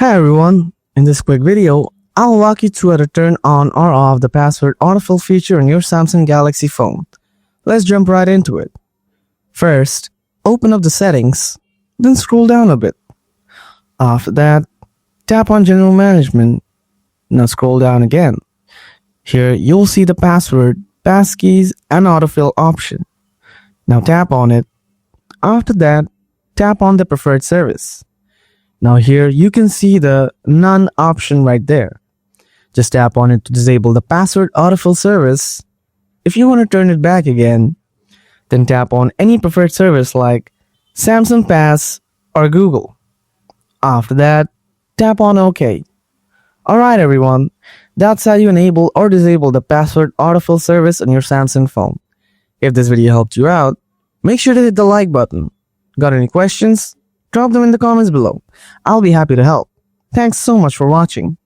Hi everyone, in this quick video, I'll walk you through how to turn on or off the password autofill feature on your Samsung Galaxy phone. Let's jump right into it. First, open up the settings, then scroll down a bit. After that, tap on General Management. Now scroll down again. Here you'll see the password, passkeys, and autofill option. Now tap on it. After that, tap on the preferred service. Now here you can see the None option right there. Just tap on it to disable the password autofill service. If you want to turn it back again, then tap on any preferred service like Samsung Pass or Google. After that, tap on OK. Alright everyone, that's how you enable or disable the password autofill service on your Samsung phone. If this video helped you out, make sure to hit the like button. Got any questions? Drop them in the comments below. I'll be happy to help. Thanks so much for watching.